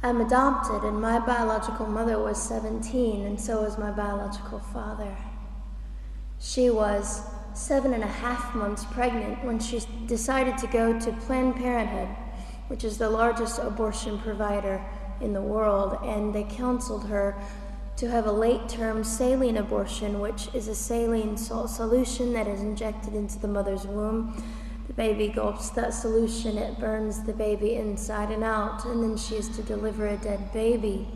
I'm adopted, and my biological mother was 17, and so was my biological father. She was 7.5 months pregnant when she decided to go to Planned Parenthood, which is the largest abortion provider in the world, and they counseled her to have a late-term saline abortion, which is a saline salt solution that is injected into the mother's womb. The baby gulps that solution, it burns the baby inside and out, and then she is to deliver a dead baby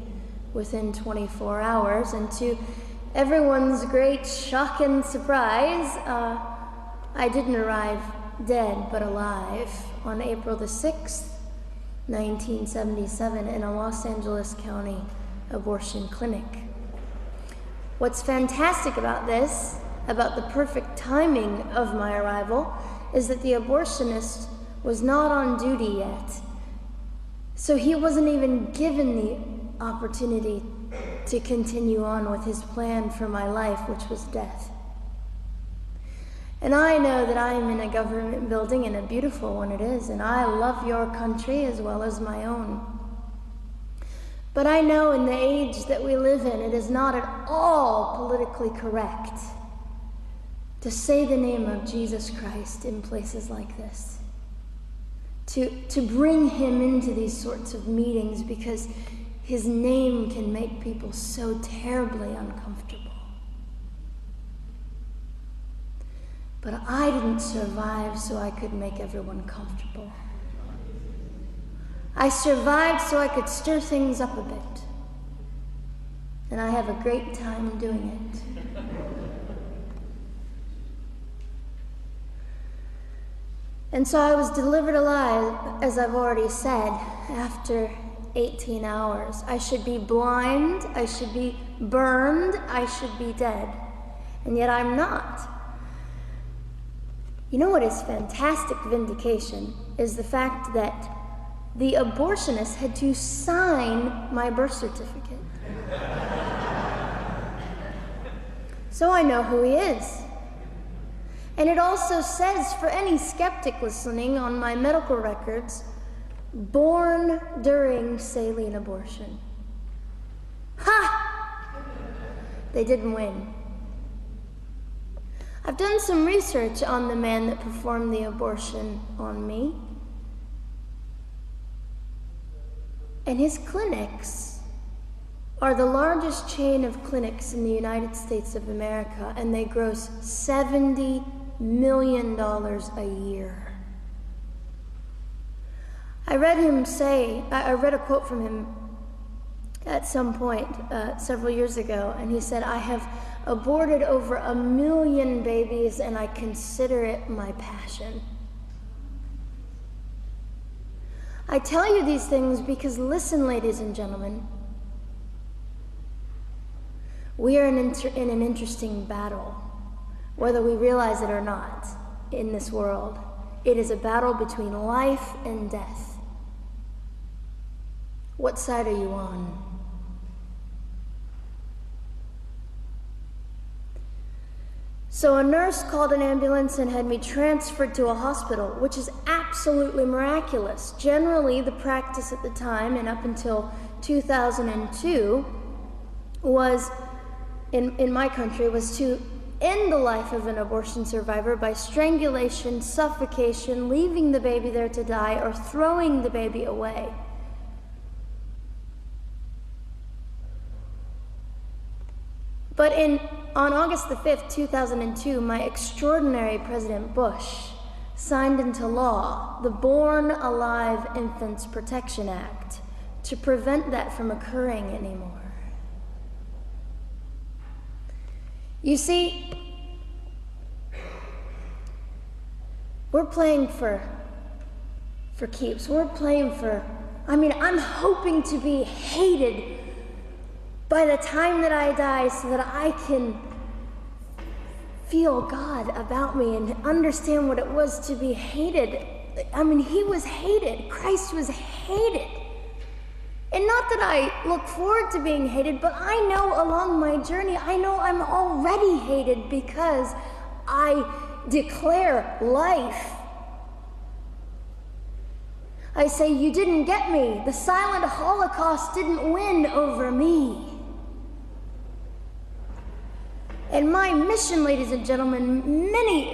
within 24 hours. And to everyone's great shock and surprise, I didn't arrive dead but alive on April the 6th, 1977 in a Los Angeles County abortion clinic. What's fantastic about this, about the perfect timing of my arrival, is that the abortionist was not on duty yet. So he wasn't even given the opportunity to continue on with his plan for my life, which was death. And I know that I am in a government building, and a beautiful one it is, and I love your country as well as my own. But I know in the age that we live in, it is not at all politically correct to say the name of Jesus Christ in places like this. To bring him into these sorts of meetings, because his name can make people so terribly uncomfortable. But I didn't survive so I could make everyone comfortable. I survived so I could stir things up a bit. And I have a great time doing it. And so I was delivered alive, as I've already said, after 18 hours. I should be blind, I should be burned, I should be dead. And yet I'm not. You know what is fantastic vindication is the fact that the abortionist had to sign my birth certificate. So I know who he is. And it also says, for any skeptic listening, on my medical records, born during saline abortion. Ha! They didn't win. I've done some research on the man that performed the abortion on me. And his clinics are the largest chain of clinics in the United States of America, and they gross $70 million a year. I read a quote from him at some point several years ago, and he said, "I have aborted over 1 million babies, and I consider it my passion." I tell you these things because, listen, ladies and gentlemen, we are in an interesting battle, whether we realize it or not, in this world. It is a battle between life and death. What side are you on? So a nurse called an ambulance and had me transferred to a hospital, which is absolutely miraculous. Generally, the practice at the time, and up until 2002, was, in my country, was to end the life of an abortion survivor by strangulation, suffocation, leaving the baby there to die, or throwing the baby away. But on August the 5th, 2002, my extraordinary President Bush signed into law the Born Alive Infants Protection Act to prevent that from occurring anymore. You see, we're playing for keeps. We're playing for, I'm hoping to be hated by the time that I die so that I can feel God about me and understand what it was to be hated. He was hated. Christ was hated. And not that I look forward to being hated, but I know along my journey, I know I'm already hated because I declare life. I say, you didn't get me. The silent Holocaust didn't win over me. And my mission, ladies and gentlemen,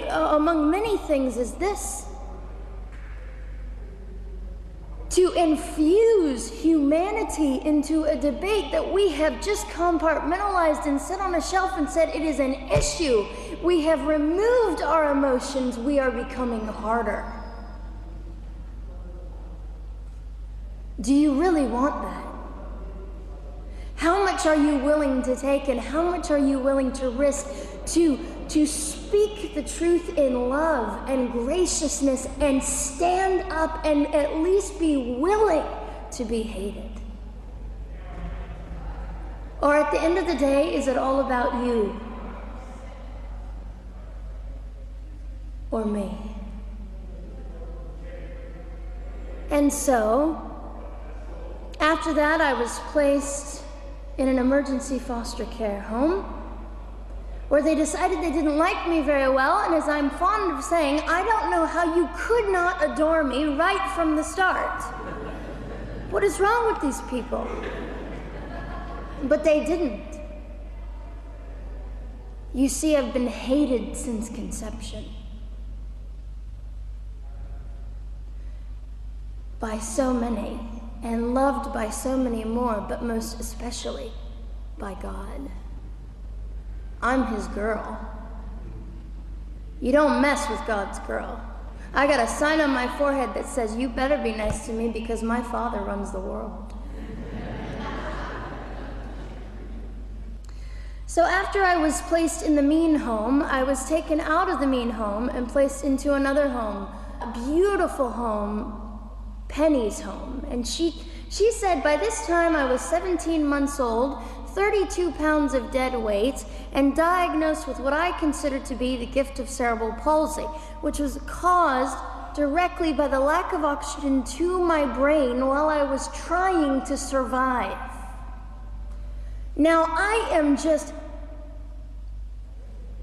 among many things, is this: to infuse humanity into a debate that we have just compartmentalized and set on a shelf and said it is an issue. We have removed our emotions. We are becoming harder. Do you really want that? How much are you willing to take, and how much are you willing to risk to speak the truth in love and graciousness and stand up and at least be willing to be hated? Or at the end of the day, is it all about you or me? And so, after that, I was placed in an emergency foster care home where they decided they didn't like me very well, and as I'm fond of saying, I don't know how you could not adore me right from the start. What is wrong with these people? But they didn't. You see, I've been hated since conception by so many, and loved by so many more, but most especially by God. I'm his girl. You don't mess with God's girl. I got a sign on my forehead that says, you better be nice to me because my Father runs the world. So after I was placed in the mean home, I was taken out of the mean home and placed into another home, a beautiful home, Penny's home. And she said by this time I was 17 months old, 32 pounds of dead weight, and diagnosed with what I considered to be the gift of cerebral palsy, which was caused directly by the lack of oxygen to my brain while I was trying to survive. Now, I am just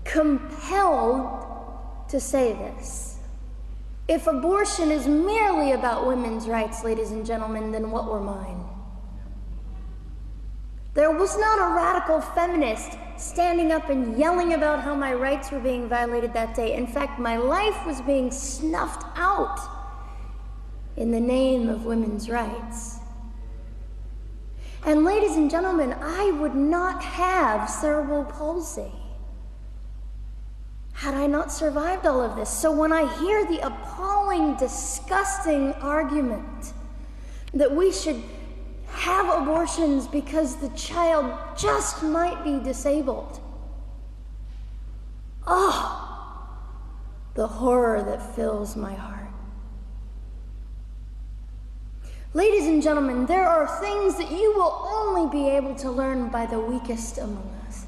compelled to say this. If abortion is merely about women's rights, ladies and gentlemen, then what were mine? There was not a radical feminist standing up and yelling about how my rights were being violated that day. In fact, my life was being snuffed out in the name of women's rights. And ladies and gentlemen, I would not have cerebral palsy had I not survived all of this. So when I hear the appalling, disgusting argument that we should have abortions because the child just might be disabled, oh, the horror that fills my heart. Ladies and gentlemen, there are things that you will only be able to learn by the weakest among us.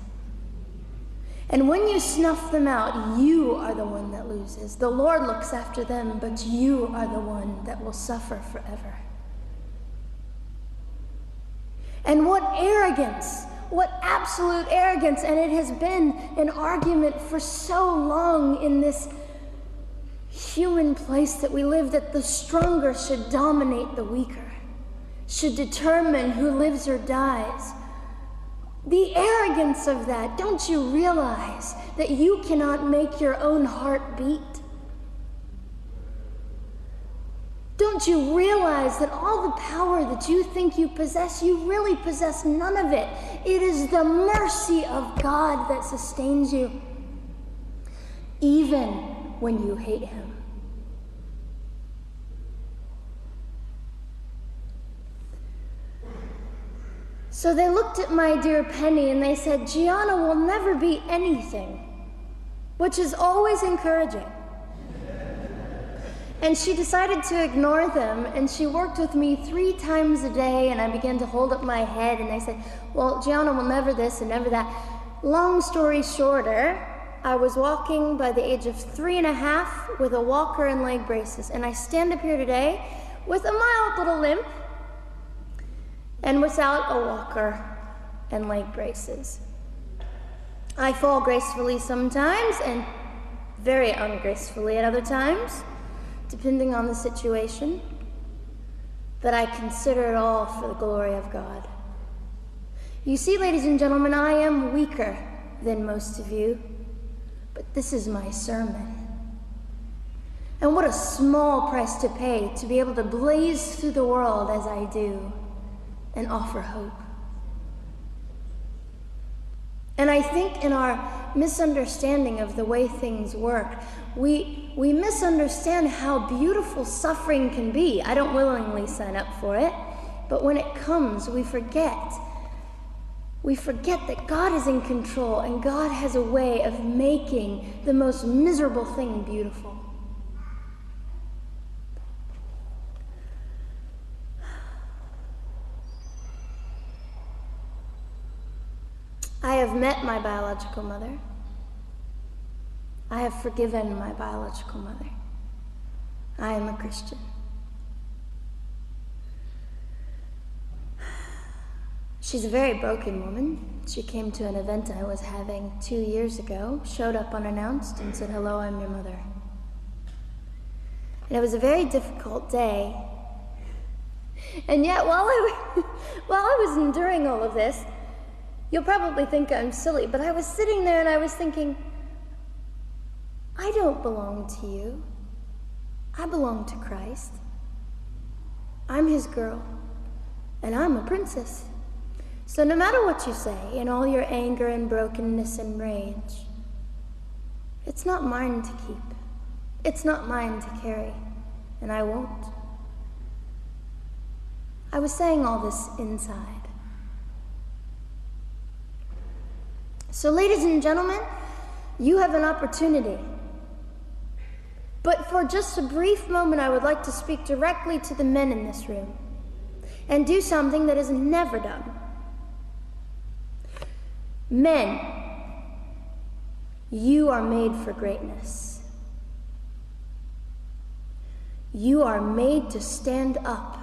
And when you snuff them out, you are the one that loses. The Lord looks after them, but you are the one that will suffer forever. And what arrogance, what absolute arrogance, and it has been an argument for so long in this human place that we live, that the stronger should dominate the weaker, should determine who lives or dies. The arrogance of that, don't you realize that you cannot make your own heart beat? Don't you realize that all the power that you think you possess, you really possess none of it? It is the mercy of God that sustains you, even when you hate him. So they looked at my dear Penny and they said, Gianna will never be anything, which is always encouraging. And she decided to ignore them, and she worked with me 3 times a day, and I began to hold up my head, and they said, well, Gianna will never this and never that. Long story shorter, I was walking by the age of 3.5 with a walker and leg braces, and I stand up here today with a mild little limp and without a walker and leg braces. I fall gracefully sometimes and very ungracefully at other times, depending on the situation. that I consider it all for the glory of God. You see, ladies and gentlemen, I am weaker than most of you, but this is my sermon. And what a small price to pay to be able to blaze through the world as I do and offer hope. And I think in our misunderstanding of the way things work, we misunderstand how beautiful suffering can be. I don't willingly sign up for it, but when it comes, we forget. We forget that God is in control and God has a way of making the most miserable thing beautiful. I have met my biological mother. I have forgiven my biological mother. I am a Christian. She's a very broken woman. She came to an event I was having 2 years ago, showed up unannounced, and said, "Hello, I'm your mother." And it was a very difficult day. And yet, while I was enduring all of this, you'll probably think I'm silly, but I was sitting there and I was thinking, I don't belong to you. I belong to Christ. I'm his girl, and I'm a princess. So no matter what you say, in all your anger and brokenness and rage, it's not mine to keep. It's not mine to carry, and I won't. I was saying all this inside. So ladies and gentlemen, you have an opportunity. But for just a brief moment, I would like to speak directly to the men in this room and do something that is never done. Men, you are made for greatness. You are made to stand up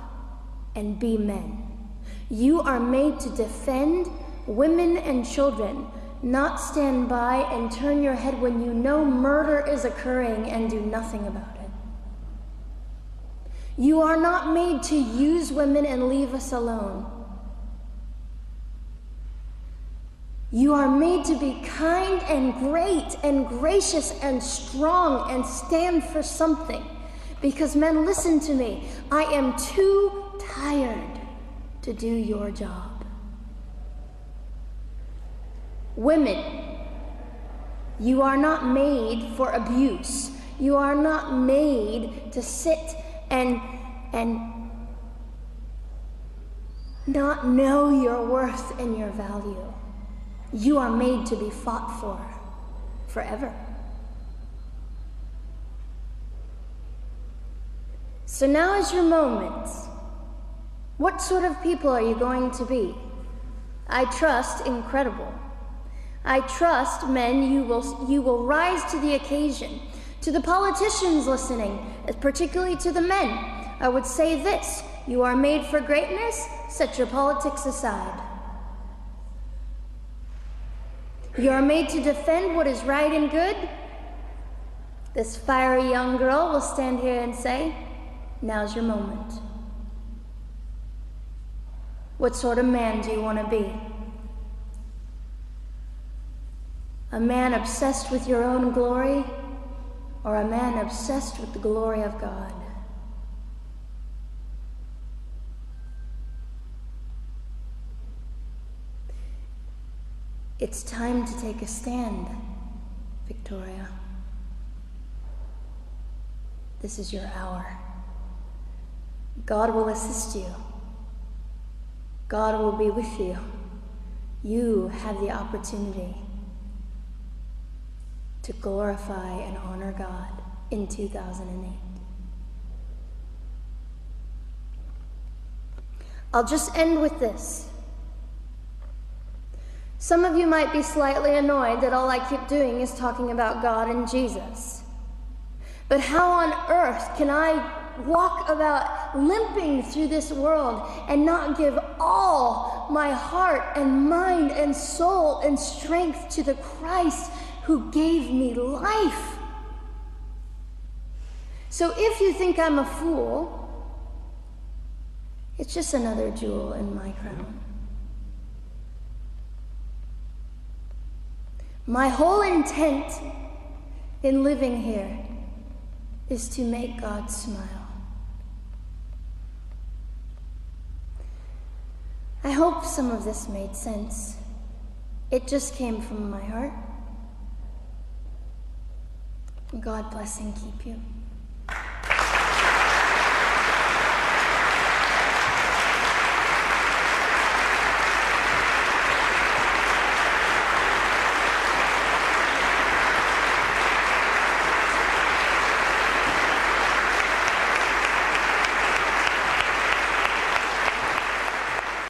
and be men. You are made to defend women and children, not stand by and turn your head when you know murder is occurring and do nothing about it. You are not made to use women and leave us alone. You are made to be kind and great and gracious and strong and stand for something. Because men, listen to me, I am too tired to do your job. Women, you are not made for abuse. You are not made to sit and not know your worth and your value. You are made to be fought for forever. So now is your moment. What sort of people are you going to be? I trust incredible. I trust, men, you will rise to the occasion. To the politicians listening, particularly to the men, I would say this: you are made for greatness, set your politics aside. You are made to defend what is right and good. This fiery young girl will stand here and say, now's your moment. What sort of man do you want to be? A man obsessed with your own glory, or a man obsessed with the glory of God? It's time to take a stand, Victoria. This is your hour. God will assist you. God will be with you. You have the opportunity to glorify and honor God in 2008. I'll just end with this. Some of you might be slightly annoyed that all I keep doing is talking about God and Jesus. But how on earth can I walk about limping through this world and not give all my heart and mind and soul and strength to the Christ who gave me life? So if you think I'm a fool, It's just another jewel in my crown. My whole intent in living here is to make God smile. I hope some of this made sense. It just came from my heart. God bless and keep you.